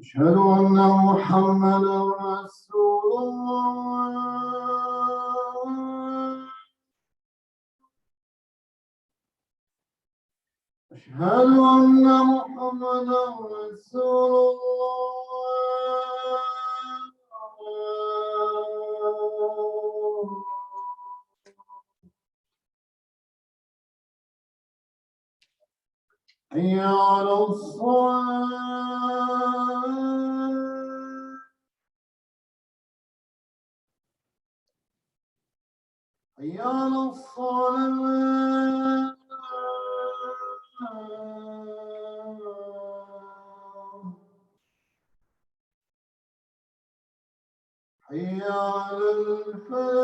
أشهد أن محمدا رسول الله. أشهد أن محمدا رسول الله. حي على الصلاة. حي على الصلاة. حي على الفلاح.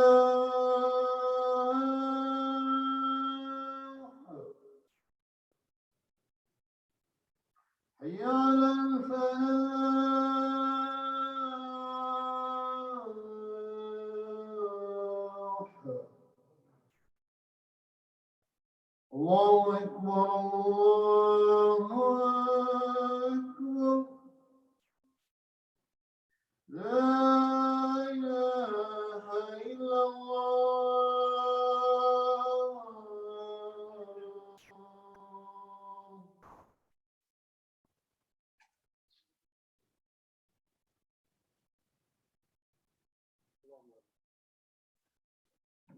حي على الفلاح. الله أكبر الله أكبر. لا إله إلا الله.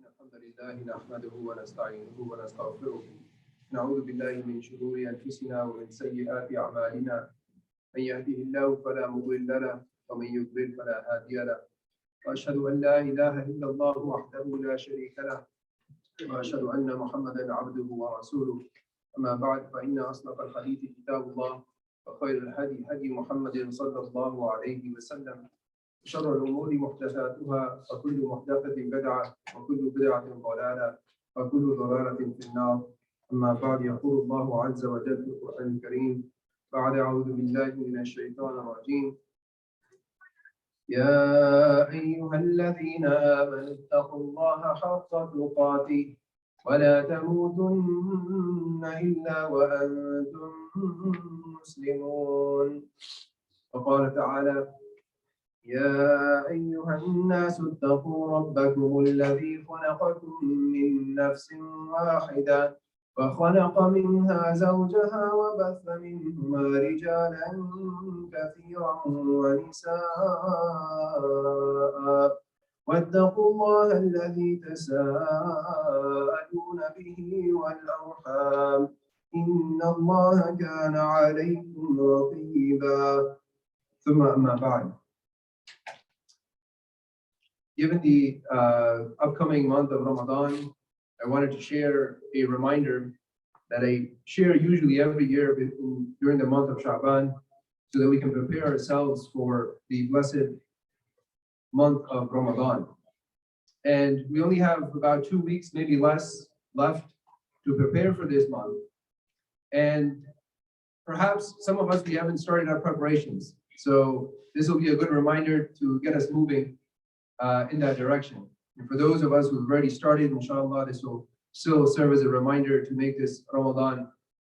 الحمد لله نحمده ونستعينه ونستغفره. نعوذ بالله من شرور أنفسنا ومن سيئات أعمالنا. من يهده الله فلا مضل له ومن يضلل فلا هادي له. وأشهد أن لا إله إلا الله وحده لا شريك له. وأشهد أن محمدا عبده ورسوله. أما بعد فإن أصدق الحديث كتاب الله وخير الهدي هدي محمد صلى الله عليه وسلم. شر الأمور محدثاتها وكل محدثة بدعة وكل بدعة ضلالة وكل ضلالة في النار. أما بعد يقول الله عز وجل في القرآن الكريم بعد أعوذ بالله من الشيطان الرجيم. يا أيها الذين آمنوا اتقوا الله حق تقاته ولا تموتن إلا وأنتم مسلمون. وقال تعالى يا أيها الناس اتقوا ربكم الذي خلقكم من نفس واحدة وخلق منها زوجها وبث منهما رجالا كثيرا ونساء واتقوا الله الذي تساءلون به والأرحام إن الله كان عليكم رقيبا. ثم أما بعد. Given the upcoming month of Ramadan, I wanted to share a reminder that I share usually every year during the month of Sha'ban so that we can prepare ourselves for the blessed month of Ramadan. And we only have about 2 weeks, maybe less, left to prepare for this month. And perhaps some of us, we haven't started our preparations. So this will be a good reminder to get us moving in that direction. And for those of us who've already started, Ensha'Allah, this will still serve as a reminder to make this Ramadan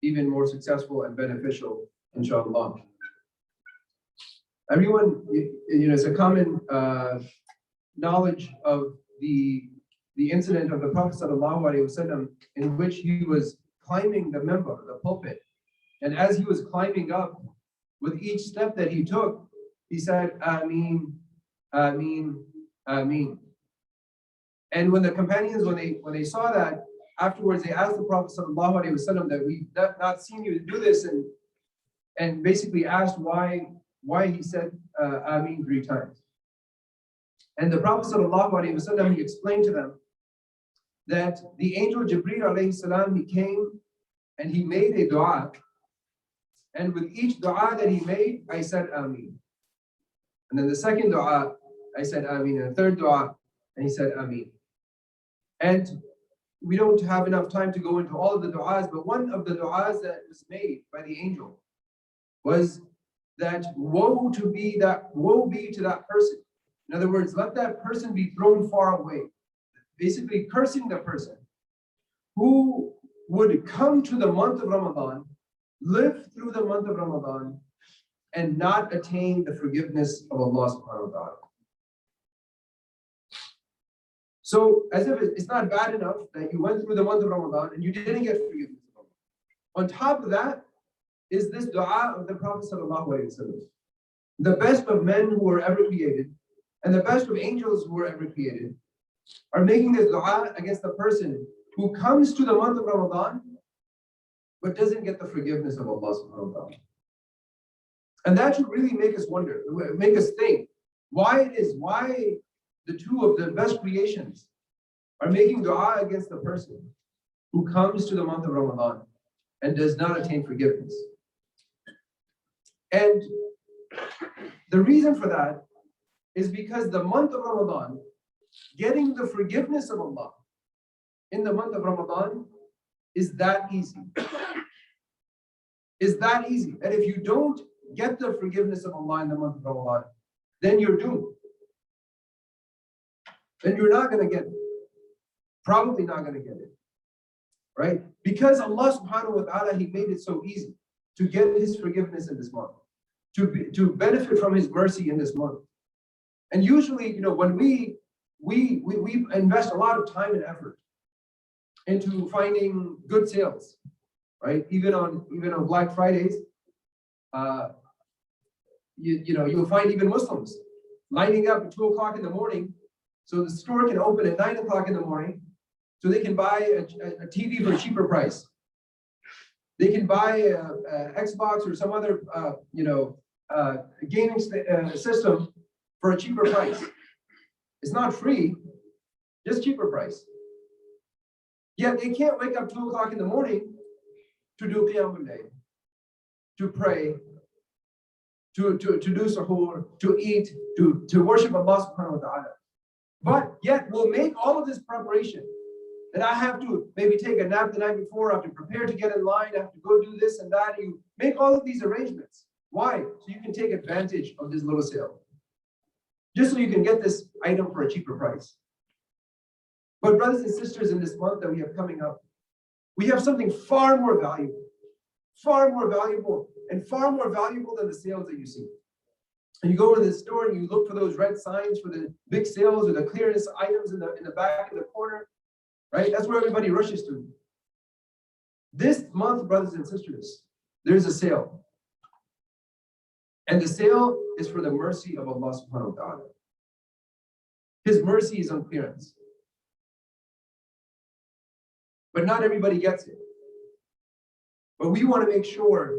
even more successful and beneficial, Ensha'Allah. Everyone, it's a common knowledge of the incident of the Prophet ﷺ in which he was climbing the minbar, the pulpit. And as he was climbing up, with each step that he took, he said, Ameen, Ameen, Ameen. And when the companions, when they saw that, afterwards they asked the Prophet ﷺ that we've not seen you do this, and basically asked why he said Ameen 3 times. And the Prophet ﷺ, he explained to them that the angel Jibreel alayhi salam, he came and he made a dua, and with each dua that he made, I said Ameen. And then the second dua, I said Ameen, and the third dua, and he said Ameen. And we don't have enough time to go into all of the du'as, but one of the du'as that was made by the angel was that woe be to that person. In other words, let that person be thrown far away. Basically cursing the person who would come to the month of Ramadan, live through the month of Ramadan, and not attain the forgiveness of Allah subhanahu wa ta'ala. So as if it's not bad enough that you went through the month of Ramadan and you didn't get forgiveness of Allah. On top of that is this dua of the Prophet sallallahu alaihi wasallam. The best of men who were ever created and the best of angels who were ever created are making this dua against the person who comes to the month of Ramadan but doesn't get the forgiveness of Allah subhanahu wa ta'ala. And that should really make us wonder, make us think why the two of the best creations are making dua against the person who comes to the month of Ramadan and does not attain forgiveness. And the reason for that is because the month of Ramadan, getting the forgiveness of Allah in the month of Ramadan is that easy. Is that easy. And if you don't get the forgiveness of Allah in the month of Ramadan, then you're doomed. Then you're not going to get it. Probably not going to get it. Right? Because Allah subhanahu wa ta'ala, He made it so easy to get His forgiveness in this month, to benefit from His mercy in this month. And usually, when we invest a lot of time and effort into finding good sales, right? Even on Black Fridays, you'll find even Muslims lining up at 2 o'clock in the morning so the store can open at 9 o'clock in the morning so they can buy a TV for a cheaper price. They can buy a Xbox or some other gaming system for a cheaper price. It's not free, just cheaper price. Yet they can't wake up 2 o'clock in the morning to do Qiyamul Layl, to pray, to do sahur, to eat, to worship Allah subhanahu wa ta'ala. But yet we'll make all of this preparation. That I have to maybe take a nap the night before, I have to prepare to get in line, I have to go do this and that. You make all of these arrangements. Why? So you can take advantage of this little sale. Just so you can get this item for a cheaper price. But brothers and sisters, in this month that we have coming up, we have something far more valuable and far more valuable than the sales that you see. And you go to the store and you look for those red signs for the big sales or the clearance items in the back in the corner, right? That's where everybody rushes to. This month, brothers and sisters, there's a sale. And the sale is for the mercy of Allah subhanahu wa ta'ala. His mercy is on clearance. But not everybody gets it. But we want to make sure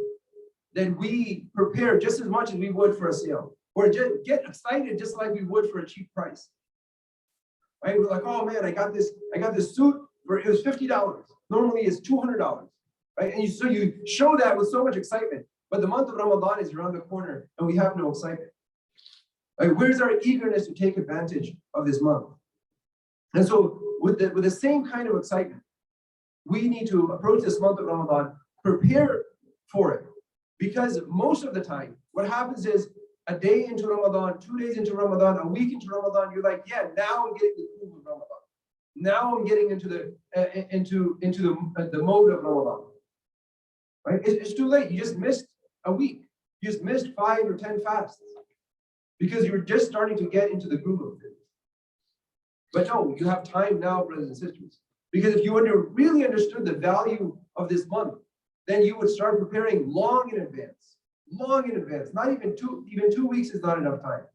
that we prepare just as much as we would for a sale. Or just get excited just like we would for a cheap price. Right? We're like, oh man, I got this suit for it was $50. Normally it's $200. Right? And so you show that with so much excitement. But the month of Ramadan is around the corner and we have no excitement. Right? Where's our eagerness to take advantage of this month? And so with the same kind of excitement, we need to approach this month of Ramadan, prepare for it. Because most of the time, what happens is a day into Ramadan, 2 days into Ramadan, a week into Ramadan, you're like, yeah, now I'm getting the groove of Ramadan. Now I'm getting into the mode of Ramadan. Right? It's too late. You just missed a week. You just missed 5 or 10 fasts because you're just starting to get into the groove of it. But no, you have time now, brothers and sisters. Because if you really understood the value of this month, then you would start preparing long in advance. Long in advance. Not even 2 weeks is not enough time.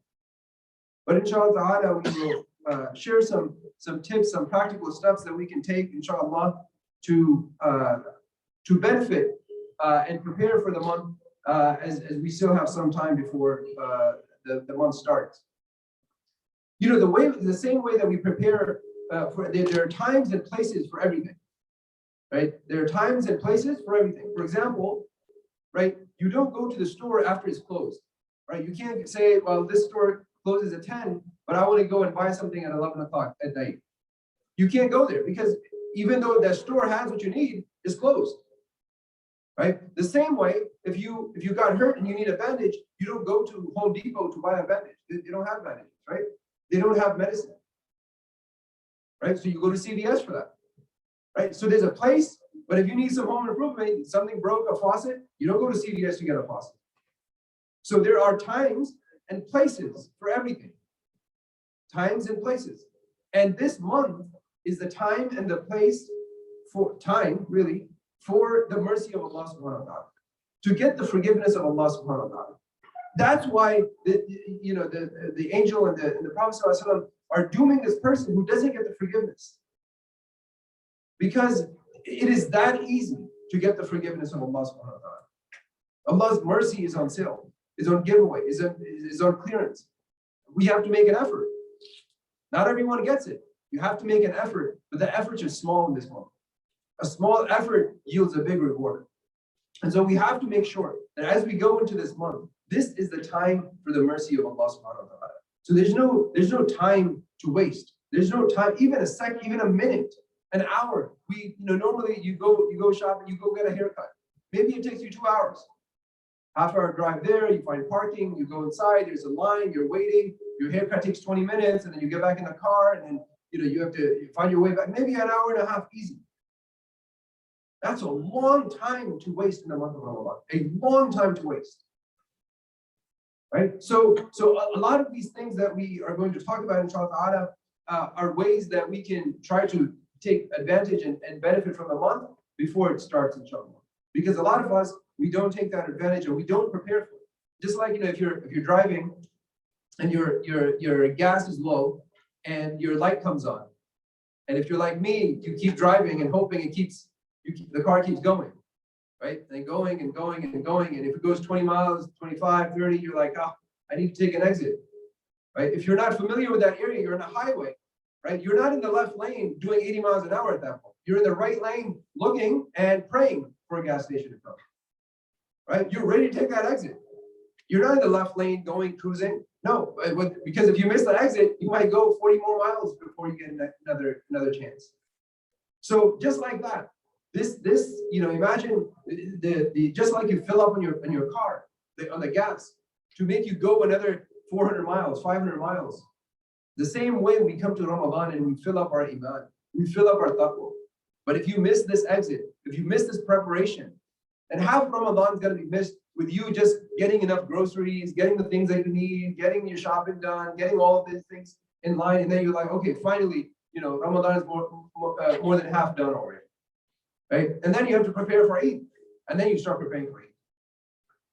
But Ensha'Allah, we will share some tips, some practical steps that we can take, Ensha'Allah, to benefit and prepare for the month as we still have some time before the month starts. The same way that we prepare there are times and places for everything, right? There are times and places for everything. For example, right? You don't go to the store after it's closed, right? You can't say, well, this store closes at 10, but I want to go and buy something at 11 o'clock at night. You can't go there because even though that store has what you need, it's closed, right? The same way, if you got hurt and you need a bandage, you don't go to Home Depot to buy a bandage. They don't have bandages, right? They don't have medicine. Right? So you go to CVS for that. Right? So there's a place, but if you need some home improvement, something broke, a faucet, you don't go to CVS to get a faucet. So there are times and places for everything. Times and places. And this month is the time and the place for the mercy of Allah subhanahu wa ta'ala. To get the forgiveness of Allah subhanahu wa ta'ala. That's why the angel and the Prophet sallallahu alaihi wasallam are dooming this person who doesn't get the forgiveness. Because it is that easy to get the forgiveness of Allah subhanahu wa ta'ala. Allah's mercy is on sale, is on giveaway, is on clearance. We have to make an effort. Not everyone gets it. You have to make an effort, but the efforts are small in this month. A small effort yields a big reward. And so we have to make sure that as we go into this month, this is the time for the mercy of Allah subhanahu wa ta'ala. So there's no time to waste. There's no time, even a second, even a minute, an hour. Normally you go shopping, you go get a haircut. Maybe it takes you 2 hours. Half-hour drive there, you find parking, you go inside, there's a line, you're waiting, your haircut takes 20 minutes, and then you get back in the car, and then you have to find your way back, maybe an hour and a half easy. That's a long time to waste in the month of Ramadan. A long time to waste. Right? So a lot of these things that we are going to talk about, Ensha'Allah, are ways that we can try to take advantage and benefit from the month before it starts, Inshallah. Because a lot of us, we don't take that advantage or we don't prepare for it. Just like if you're driving and your gas is low and your light comes on. And if you're like me, you keep driving and hoping the car keeps going, right? And going and going and going. And if it goes 20 miles, 25, 30, you're like, I need to take an exit, right? If you're not familiar with that area, you're in a highway, right? You're not in the left lane doing 80 miles an hour at that point. You're in the right lane looking and praying for a gas station to come, right? You're ready to take that exit. You're not in the left lane going, cruising. No, because if you miss the exit, you might go 40 more miles before you get another chance. So just like that, this imagine just like you fill up on your car on the gas to make you go another 400 miles, 500 miles. The same way we come to Ramadan and we fill up our iman, we fill up our taqwa. But if you miss this exit, if you miss this preparation, and half Ramadan is going to be missed with you just getting enough groceries, getting the things that you need, getting your shopping done, getting all of these things in line, and then you're like, okay, finally, Ramadan is more than half done already, right? And then you have to prepare for Eid, and then you start preparing for Eid.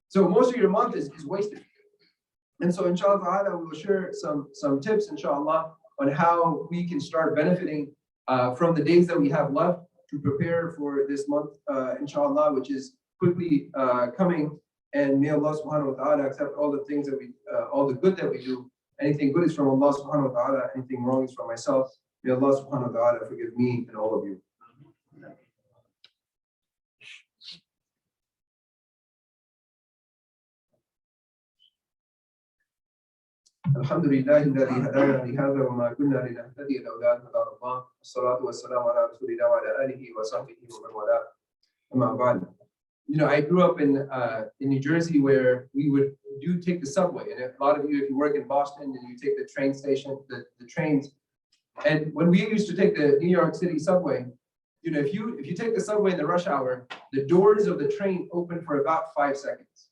So most of your month is wasted. And so Inshallah, we will share some tips, Inshallah, on how we can start benefiting from the days that we have left to prepare for this month, Inshallah, which is quickly coming. And may Allah subhanahu wa ta'ala accept all the things that all the good that we do. Anything good is from Allah subhanahu wa ta'ala, anything wrong is from myself. May Allah subhanahu wa ta'ala forgive me and all of you. الحمد لله الذي هدانا لهذا وما كنا لنهتدي لولا أن هدانا الله والصلاة والسلام على رسول الله وعلى آله وصحبه ومن والاه أما بعد. I grew up in New Jersey where we would take the subway, and a lot of you, if you work in Boston, and you take the train station, the trains. And when we used to take the New York City subway, if you take the subway in the rush hour, the doors of the train open for about 5 seconds.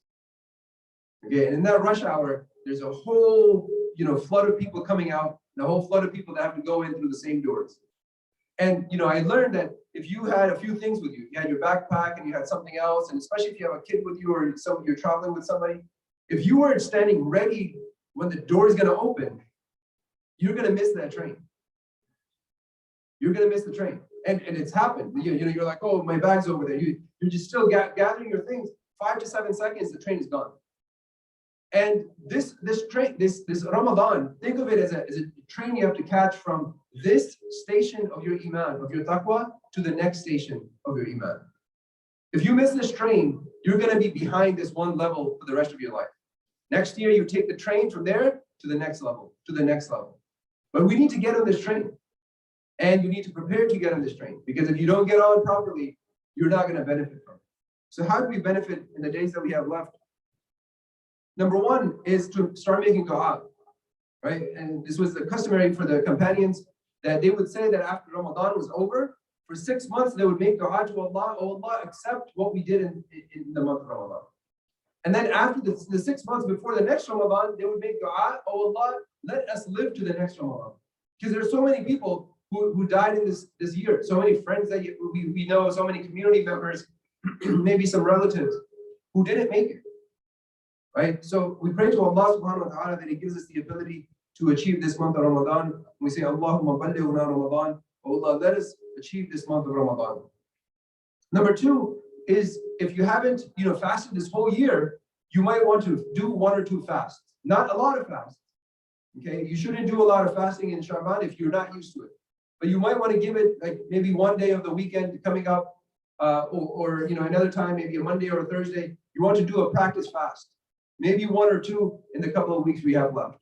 Okay, and in that rush hour, there's a whole flood of people coming out, and a whole flood of people that have to go in through the same doors. And I learned that if you had a few things with you had your backpack and you had something else, and especially if you have a kid with you or you're traveling with somebody, if you weren't standing ready when the door is going to open, you're going to miss that train. You're going to miss the train. And it's happened. You're like, oh, my bag's over there. You're just still gathering your things. 5 to 7 seconds, the train is gone. And this train, this Ramadan, think of it as a train you have to catch from this station of your iman, of your taqwa, to the next station of your iman. If you miss this train, you're going to be behind this one level for the rest of your life. Next year, you take the train from there to the next level, to the next level. But we need to get on this train. And you need to prepare to get on this train. Because if you don't get on properly, you're not going to benefit from it. So how do we benefit in the days that we have left? Number one is to start making dua, right? And this was the customary for the companions, that they would say that after Ramadan was over, for 6 months, they would make dua to Allah, oh Allah, accept what we did in the month of Ramadan. And then after the 6 months before the next Ramadan, they would make dua, oh Allah, let us live to the next Ramadan. Because there's so many people who died in this year, so many friends that we know, so many community members, maybe some relatives who didn't make it. Right? So we pray to Allah subhanahu wa ta'ala that He gives us the ability to achieve this month of Ramadan. We say, Allahumma ballighna Ramadan. Oh Allah, let us achieve this month of Ramadan. Number two is, if you haven't, fasted this whole year, you might want to do 1 or 2 fasts. Not a lot of fasts. Okay, you shouldn't do a lot of fasting in Sha'ban if you're not used to it. But you might want to give it like maybe one day of the weekend coming up, or another time, maybe a Monday or a Thursday. You want to do a practice fast. Maybe 1 or 2 in the couple of weeks we have left.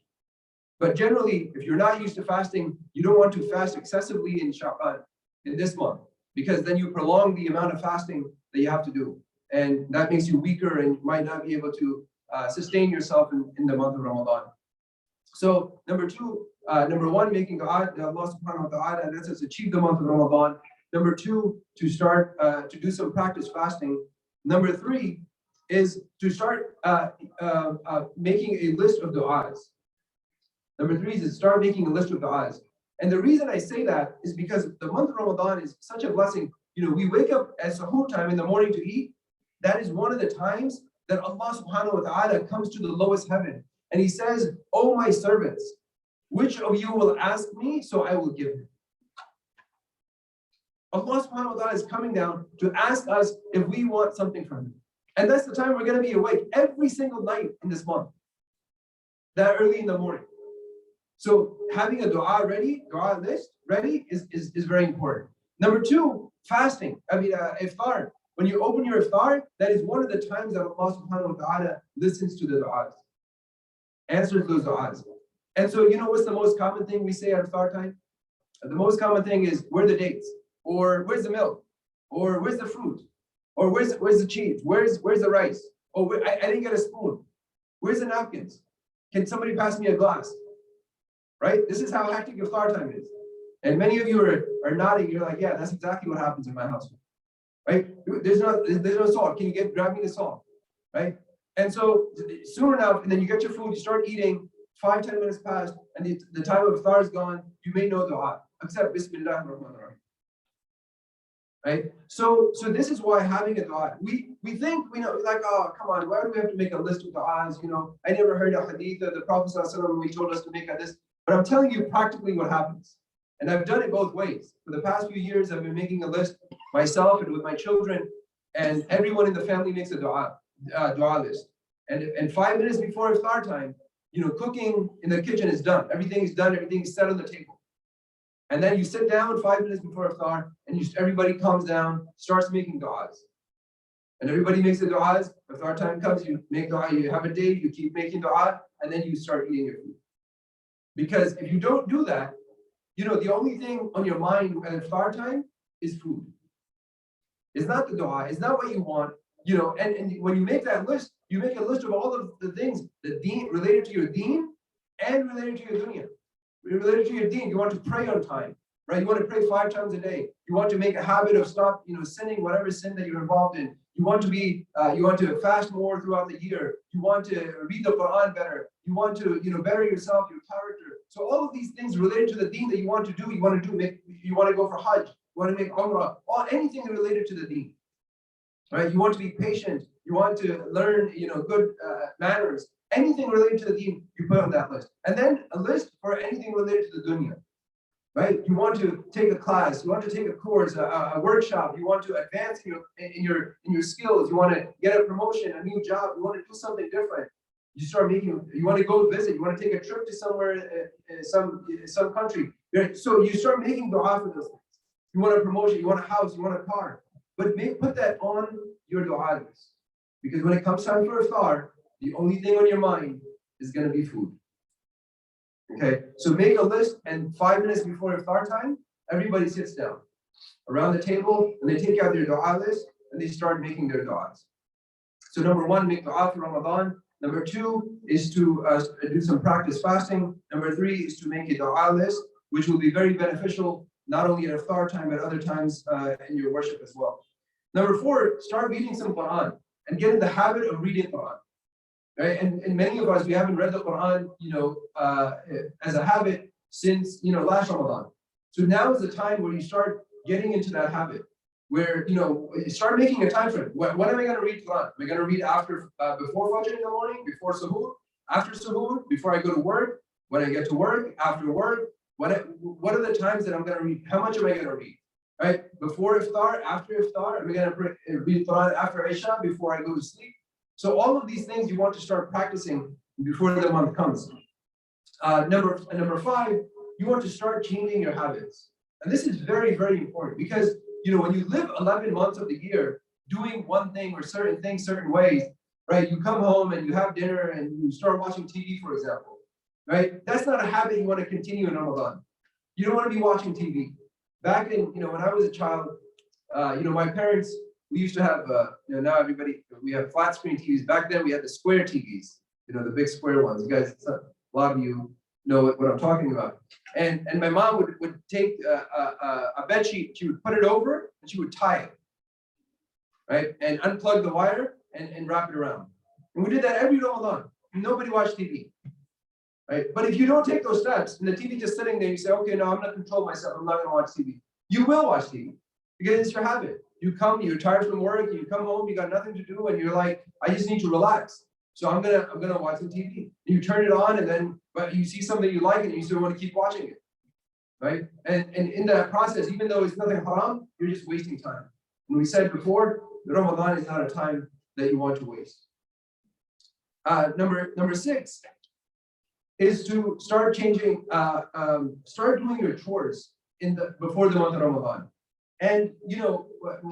But generally, if you're not used to fasting, you don't want to fast excessively in Sha'ban, in this month, because then you prolong the amount of fasting that you have to do. And that makes you weaker and you might not be able to sustain yourself in the month of Ramadan. So number 1, making dua that Allah subhanahu wa ta'ala lets us achieve the month of Ramadan. Number 2, to start to do some practice fasting. Number 3 is to start making a list of du'as. Number 3 is to start making a list of du'as. And the reason I say that is because the month of Ramadan is such a blessing. We wake up at sahur time in the morning to eat. That is one of the times that Allah subhanahu wa ta'ala comes to the lowest heaven. And He says, "Oh my servants, which of you will ask me, so I will give him." Allah subhanahu wa ta'ala is coming down to ask us if we want something from Him. And that's the time we're going to be awake every single night in this month, that early in the morning. So having a dua list ready is very important. Number 2, fasting. Iftar. When you open your iftar, that is one of the times that Allah subhanahu wa ta'ala listens to the du'as, answers those du'as. And so what's the most common thing we say at iftar time? The most common thing is, where are the dates? Or where's the milk? Or where's the fruit? Or where's the cheese? Where's the rice? Oh, I didn't get a spoon. Where's the napkins? Can somebody pass me a glass? Right? This is how hectic iftar time is. And many of you are nodding. You're like, yeah, that's exactly what happens in my household. Right? There's no salt. Can you grab me the salt? Right? And so soon enough, and then you get your food, you start eating, 5-10 minutes pass, and the time of iftar is gone. You may know dua, except Bismillah ar-Rahman ar-Rahim. Right? So this is why having a dua, we think, like, oh, come on, why do we have to make a list of du'as? I never heard a hadith of the Prophet ﷺ when he told us to make a list. But I'm telling you practically what happens. And I've done it both ways. For the past few years, I've been making a list myself and with my children, and everyone in the family makes a dua list. And 5 minutes before iftar time, cooking in the kitchen is done. Everything is done. Everything is set on the table. And then you sit down 5 minutes before iftar, and everybody calms down, starts making du'as. And everybody makes the du'as. Iftar time comes, you make dua, you have a day, you keep making dua, and then you start eating your food. Because if you don't do that, the only thing on your mind at iftar time is food. It's not the dua, it's not what you want. And when you make that list, you make a list of all of the things, the deen, related to your deen and related to your dunya. Related to your deen, you want to pray on time, right? You want to pray 5 times a day. You want to make a habit of stop, sinning, whatever sin that you're involved in. You want to fast more throughout the year. You want to read the Quran better. You want to, better yourself, your character. So all of these things related to the deen that you want to do, you want to go for Hajj, you want to make Umrah, or anything related to the deen, right? You want to be patient. You want to learn, good manners. Anything related to the deen, you put on that list. And then a list for anything related to the dunya, right? You want to take a class, you want to take a course, a workshop, you want to advance in your skills, you want to get a promotion, a new job, you want to do something different. You want to go visit, you want to take a trip to somewhere, some country. So you start making dua for those things. You want a promotion, you want a house, you want a car. But put that on your dua list. Because when it comes time for iftar, the only thing on your mind is going to be food. Okay, so make a list, and 5 minutes before iftar time, everybody sits down around the table, and they take out their dua list, and they start making their duas. So number 1, make dua for Ramadan. Number 2 is to do some practice fasting. Number 3 is to make a dua list, which will be very beneficial, not only at iftar time, but other times in your worship as well. Number 4, start reading some Quran and get in the habit of reading Quran. right? And many of us, we haven't read the Quran, as a habit since, last Ramadan. So now is the time where you start getting into that habit, where, you start making a time frame. When am I going to read Quran? Am I going to read before Fajr in the morning, before Suhoor, after Suhoor, before I go to work, when I get to work, after work? What are the times that I'm going to read? How much am I going to read? Right? Before iftar, after iftar, am I going to read Quran after Isha, before I go to sleep? So all of these things you want to start practicing before the month comes. Number 5, you want to start changing your habits. And this is very, very important because, when you live 11 months of the year doing one thing or certain things, certain ways, right? You come home and you have dinner and you start watching TV, for example, right? That's not a habit you want to continue in Ramadan. You don't want to be watching TV. Back in, when I was a child, my parents, we used to have, now we have flat screen TVs. Back then we had the square TVs, the big square ones. You guys, a lot of you know what I'm talking about. And my mom would take a bed sheet, she would put it over and she would tie it, right? And unplug the wire and wrap it around. And we did that every Ramadan. Nobody watched TV, right? But if you don't take those steps and the TV just sitting there, you say, okay, no, I'm going to control myself. I'm not going to watch TV. You will watch TV because it's your habit. You're tired from work, you come home, you got nothing to do, and you're like, I just need to relax. So I'm gonna watch some TV. You turn it on, and then but you see something you like, and you still want to keep watching it, right? And in that process, even though it's nothing haram, you're just wasting time. And we said before, the Ramadan is not a time that you want to waste. Number 6 is to start changing, start doing your chores before the month of Ramadan. And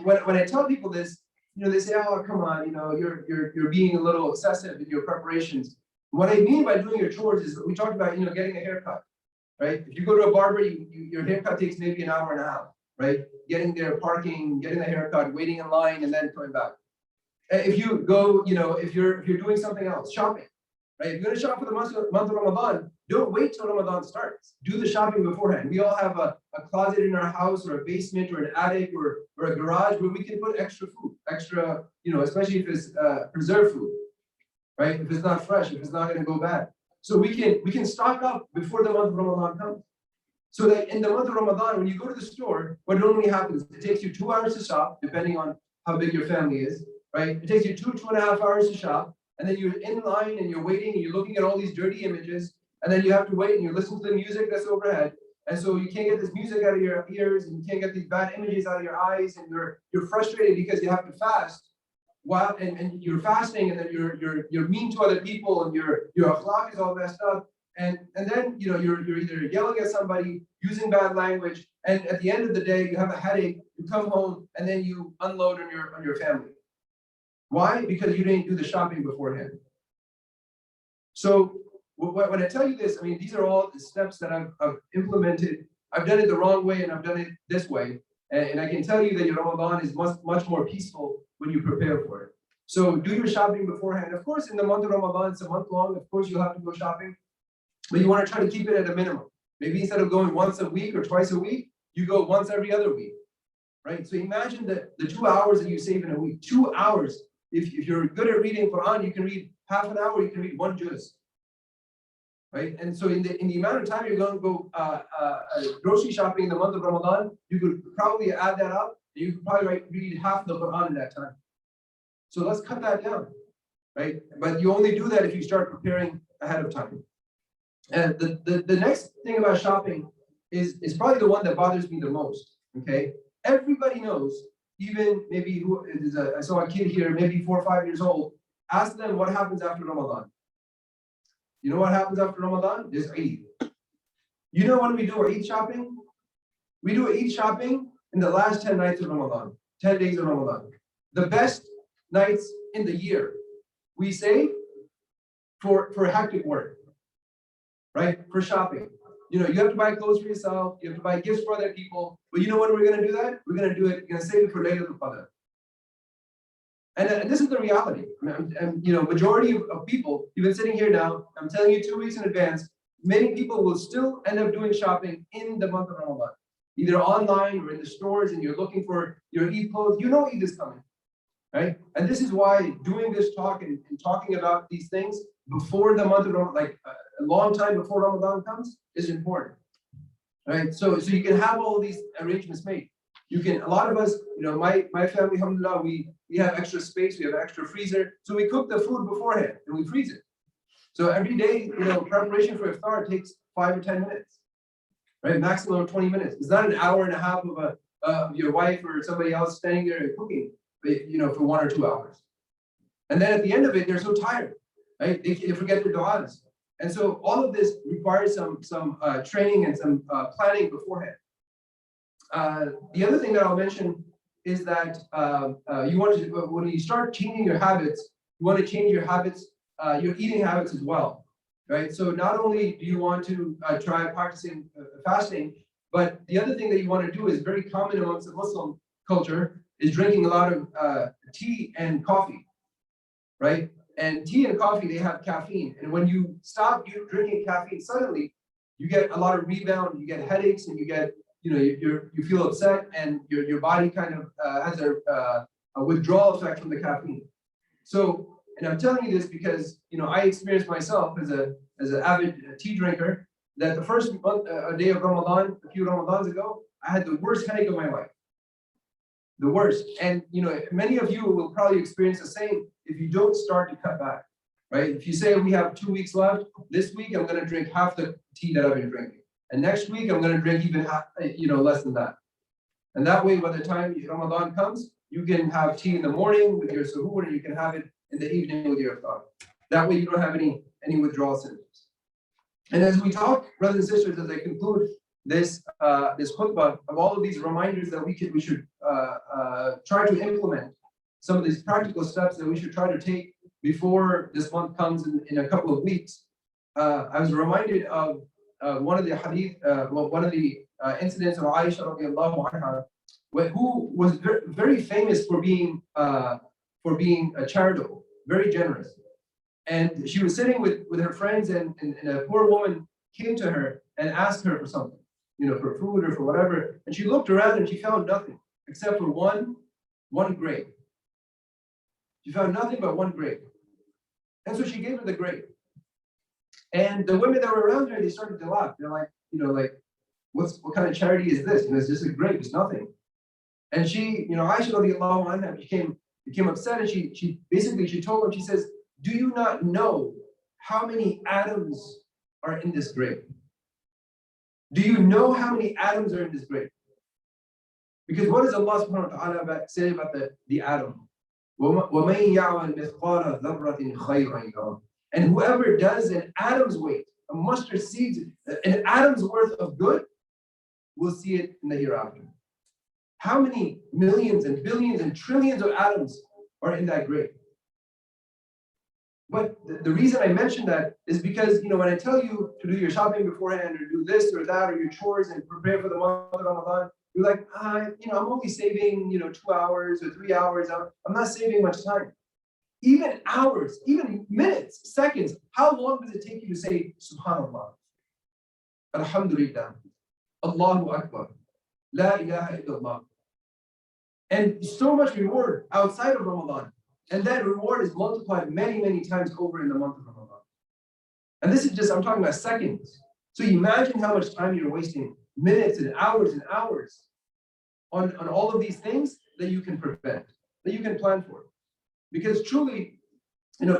when I tell people this, they say, "Oh, come on, you're being a little excessive in your preparations." What I mean by doing your chores is we talked about, getting a haircut, right? If you go to a barber, your haircut takes maybe an hour and a half, right? Getting there, parking, getting the haircut, waiting in line, and then coming back. If you go, if you're doing something else, shopping, right? If you're going to shop for the month of Ramadan, don't wait till Ramadan starts. Do the shopping beforehand. We all have a closet in our house or a basement or an attic or a garage where we can put extra food, especially if it's preserved food, right? If it's not fresh, if it's not going to go bad. So we can stock up before the month of Ramadan comes. So that in the month of Ramadan, when you go to the store, what normally happens, it takes you 2 hours to shop, depending on how big your family is, right? It takes you 2.5 hours to shop. And then you're in line and you're waiting and you're looking at all these dirty images. And then you have to wait and you're listening to the music that's overhead. And so you can't get this music out of your ears and you can't get these bad images out of your eyes. And you're frustrated because you have to fast. And you're fasting and then you're mean to other people and your akhlaq is all messed up. And then you're either yelling at somebody, using bad language, and at the end of the day you have a headache, you come home and then you unload on your family. Why? Because you didn't do the shopping beforehand. So when I tell you this, these are all the steps that I've implemented. I've done it the wrong way and I've done it this way. And I can tell you that your Ramadan is much more peaceful when you prepare for it. So do your shopping beforehand. Of course, in the month of Ramadan, it's a month long. Of course, you'll have to go shopping. But you want to try to keep it at a minimum. Maybe instead of going once a week or twice a week, you go once every other week. Right? So imagine the 2 hours that you save in a week. 2 hours. If you're good at reading Quran, you can read half an hour, you can read 1 juz. Right? And so in the amount of time you're going to go grocery shopping in the month of Ramadan, you could probably add that up, and you could probably read half the Quran in that time. So let's cut that down, right? But you only do that if you start preparing ahead of time. And the next thing about shopping is probably the one that bothers me the most, okay? Everybody knows, even maybe I saw a kid here, maybe 4 or 5 years old, ask them what happens after Ramadan. You know what happens after Ramadan? There's Eid. You know when we do our Eid shopping? We do Eid shopping in the last 10 nights of Ramadan, 10 days of Ramadan. The best nights in the year. We save for hectic work, right? For shopping. You have to buy clothes for yourself, you have to buy gifts for other people. But you know when we're going to do that? We're going to do it, we're going to save it for Laylatul Qadr. And this is the reality. Majority of people, you've been sitting here now, I'm telling you 2 weeks in advance, many people will still end up doing shopping in the month of Ramadan. Either online or in the stores, and you're looking for your Eid clothes. You know Eid is coming. right? And this is why doing this talk and talking about these things before the month of Ramadan, like a long time before Ramadan comes, is important, right? So you can have all these arrangements made. You can, a lot of us, my family, alhamdulillah, we have extra space, we have extra freezer, so we cook the food beforehand and we freeze it. So every day, preparation for iftar takes 5 or 10 minutes, right? Maximum of 20 minutes. It's not an hour and a half of your wife or somebody else standing there and cooking, but, for 1 or 2 hours. And then at the end of it, they're so tired, right? They forget their du'as. And so all of this requires some training and some planning beforehand. The other thing that I'll mention is that you want to, when you start changing your habits, you want to change your habits, your eating habits as well, right? So not only do you want to try practicing fasting, but the other thing that you want to do is very common amongst the Muslim culture is drinking a lot of tea and coffee, right? And tea and coffee, they have caffeine. And when you stop drinking caffeine, suddenly you get a lot of rebound, you get headaches, and you get, you feel upset, and your body kind of has a withdrawal effect from the caffeine. So, and I'm telling you this because, I experienced myself as an avid tea drinker, that the first day of Ramadan, a few Ramadans ago, I had the worst headache of my life. The worst. And many of you will probably experience the same if you don't start to cut back, right? If you say we have 2 weeks left, this week I'm going to drink half the tea that I've been drinking, and next week I'm going to drink even half, less than that. And that way, by the time Ramadan comes, you can have tea in the morning with your suhoor, and you can have it in the evening with your iftar. That way, you don't have any withdrawal symptoms. And as we talk, brothers and sisters, as I conclude this khutbah of all of these reminders that we should try to implement, some of these practical steps that we should try to take before this month comes in a couple of weeks. I was reminded of one of the hadith, one of the incidents of Aisha radiallahu anha, who was very famous for being charitable, very generous. And she was sitting with her friends, and a poor woman came to her and asked her for something, for food or for whatever. And she looked around and she found nothing except for one grape. She found nothing but one grape. And so she gave her the grape. And the women that were around her, they started to laugh. They're like, what kind of charity is this? It's just a grape, it's nothing. And she, Aisha radiallahu anha became upset, and she told them, she says, do you not know how many atoms are in this grape? Do you know how many atoms are in this grape? Because what does Allah subhanahu wa ta'ala say about the atom? وَمَن يَعْمَلْ مِثْقَالَ ذَرَّةٍ خَيْرًا يَرَهُ. And whoever does an atom's weight, a mustard seed, an atom's worth of good, will see it in the hereafter. How many millions and billions and trillions of atoms are in that grape? But the reason I mention that is because, when I tell you to do your shopping beforehand, or do this or that, or your chores and prepare for the month of Ramadan, you're like, I'm only saving, 2 hours or 3 hours. I'm not saving much time. Even hours, even minutes, seconds. How long does it take you to say, Subhanallah, Alhamdulillah, Allahu Akbar, La ilaha illallah? And so much reward outside of Ramadan. And that reward is multiplied many, many times over in the month of Ramadan. And this is just, I'm talking about seconds. So imagine how much time you're wasting, minutes and hours on all of these things that you can prevent, that you can plan for. Because truly,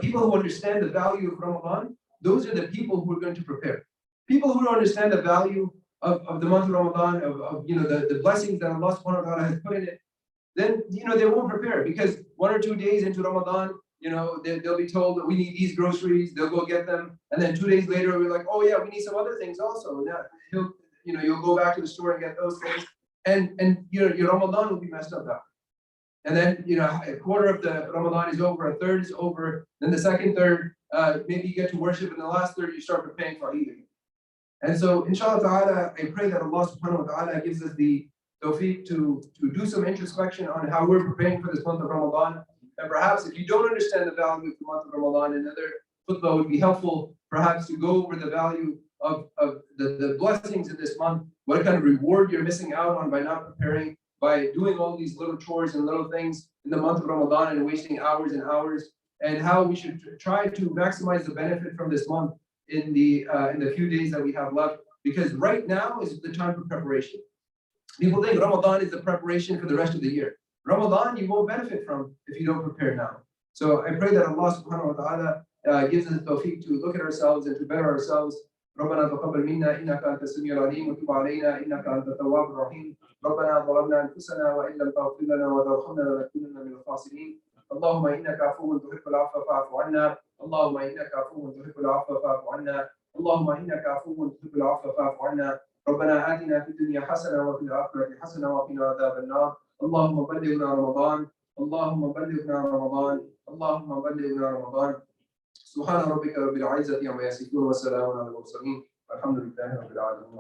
people who understand the value of Ramadan, those are the people who are going to prepare. People who don't understand the value of the month of Ramadan, of the blessings that Allah subhanahu wa ta'ala has put in it, then they won't prepare, because 1 or 2 days into Ramadan, they'll be told that we need these groceries, they'll go get them, and then 2 days later we're like, oh yeah, we need some other things also. Now you'll go back to the store and get those things, and your Ramadan will be messed up now. And then a quarter of the Ramadan is over, a third is over, then the second third, maybe you get to worship, and the last third you start preparing for Eid again. And so inshallah ta'ala, I pray that Allah subhanahu wa ta'ala gives us the tawfiq to do some introspection on how we're preparing for this month of Ramadan. And perhaps if you don't understand the value of the month of Ramadan, another khutbah would be helpful, perhaps to go over the value of the blessings in this month, what kind of reward you're missing out on by not preparing, by doing all these little chores and little things in the month of Ramadan and wasting hours and hours, and how we should try to maximize the benefit from this month in the few days that we have left, because right now is the time for preparation. People think Ramadan is the preparation for the rest of the year. Ramadan you won't benefit from if you don't prepare now. So I pray that Allah subhanahu wa ta'ala gives us the tawfiq to look at ourselves and to better ourselves. ربنا تقبل منا انك انت السميع العليم وتب علينا انك انت التواب الرحيم. ربنا ظلمنا انفسنا وان لم تغفر لنا وترحمنا لنكونن من الخاسرين. اللهم انك عفو تحب العفو فاعف عنا. اللهم انك عفو تحب العفو فاعف عنا. اللهم انك عفو تحب العفو فاعف عنا. ربنا آتنا في الدنيا حسنة وفي الآخرة حسنة وقنا عذاب النار. اللهم بلغنا رمضان. اللهم بلغنا رمضان. اللهم بلغنا رمضان. سبحان ربك رب العزة عما يصفون وسلام على المرسلين والحمد لله رب العالمين.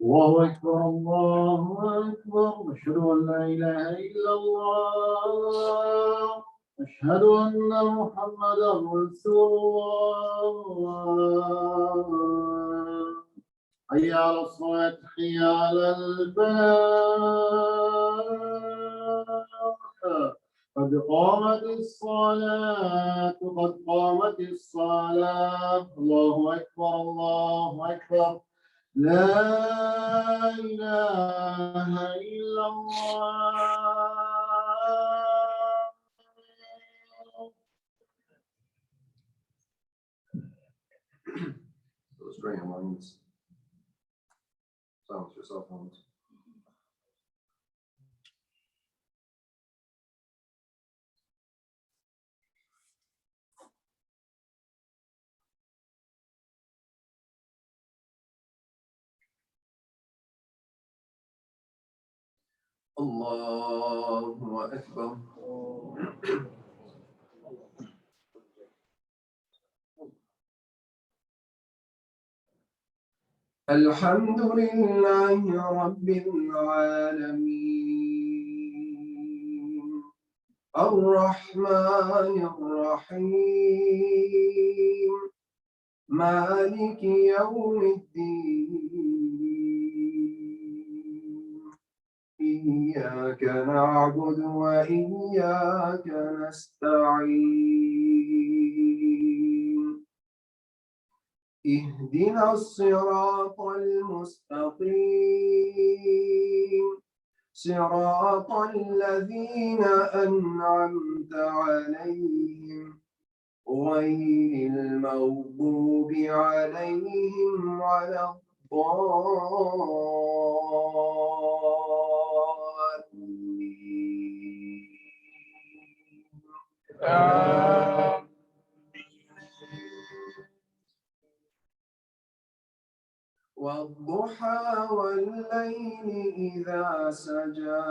الله أكبر الله أكبر أشهد أن لا إله إلا الله أشهد أن محمدا رسول الله حي على الصلاة حي على الفلاح قد قامت الصلاة قد قامت الصلاة الله أكبر الله أكبر لا إله إلا الله. Those ring lines. Silence your cell phones. الله أكبر. الحمد لله رب العالمين الرحمن الرحيم مالك يوم الدين إياك نعبد وإياك نستعين اهدنا الصراط المستقيم صراط الذين أنعمت عليهم غير المغضوب عليهم ولا الضالين. والضحى والليل إذا سجى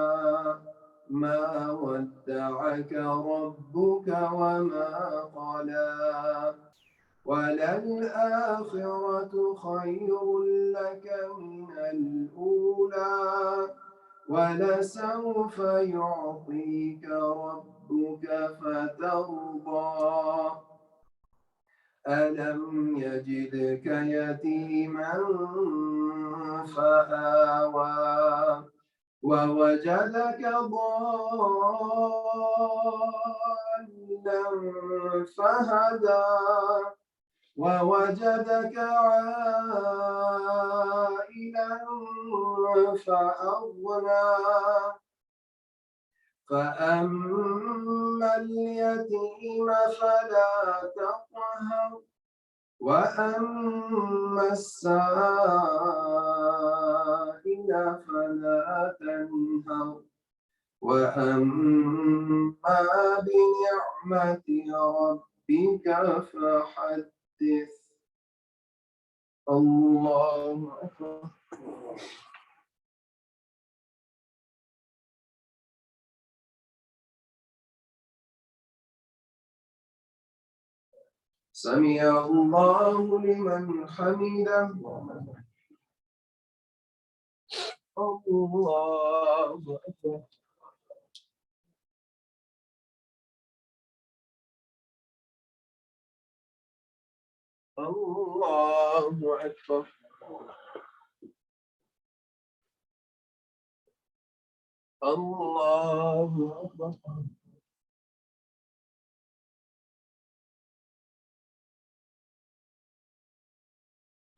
ما ودعك ربك وما قلى وللآخرة خير لك من الأولى ولسوف يعطيك ربك فترضى ألم يجدك يتيما فآوى ووجدك ضالا فهدى ووجدك عائلا فأغنى فأما اليتيم فلا تقهر وأما السائل فلا تنهر وأما بنعمة ربك فحدث. الله أكبر. سمع الله لمن حمده. الله أكبر. الله أكبر. الله أكبر.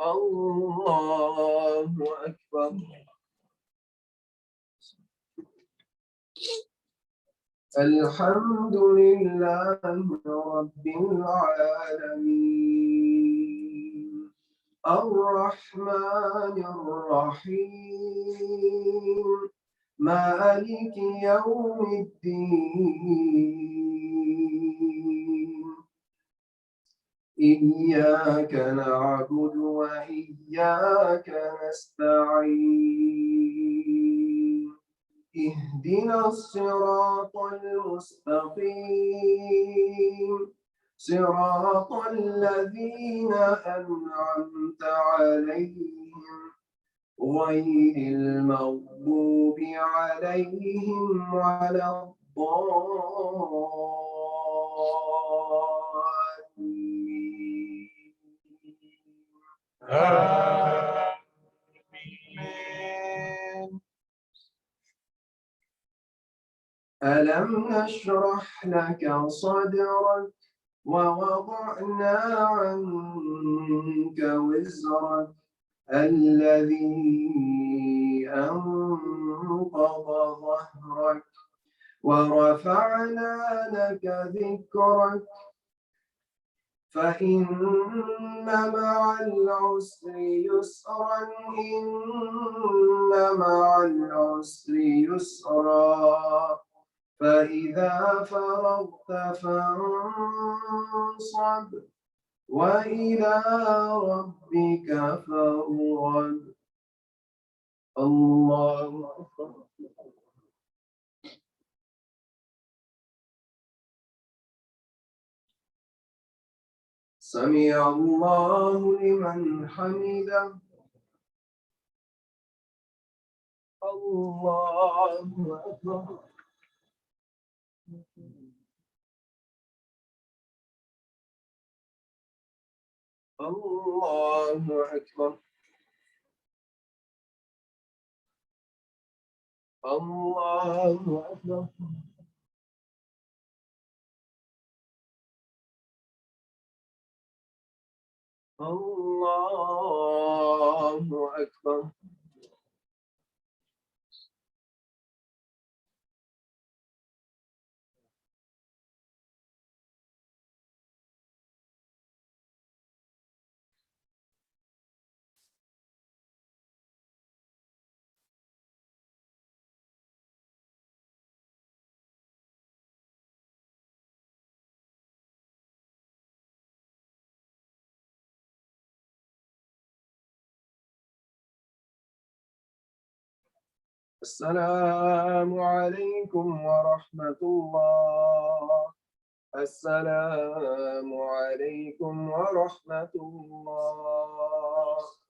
الله أكبر. الحمد لله رب العالمين الرحمن الرحيم مالك يوم الدين إياك نعبد وإياك نستعين اهدنا الصراط المستقيم صراط الذين أنعمت عليهم غير المغضوب عليهم ولا الضالين. آمين. ألم نشرح لك صدرك ووضعنا عنك وزرك الذي أنقض ظهرك ورفعنا لك ذكرك فإن مع العسر يسرا إن مع العسر يسرا فإذا فرغت فانصب وإلى ربك فارغب. الله أكبر. سمع الله لمن حمده. الله أكبر. الله أكبر. الله أكبر. الله أكبر. السلام عليكم ورحمة الله. السلام عليكم ورحمة الله.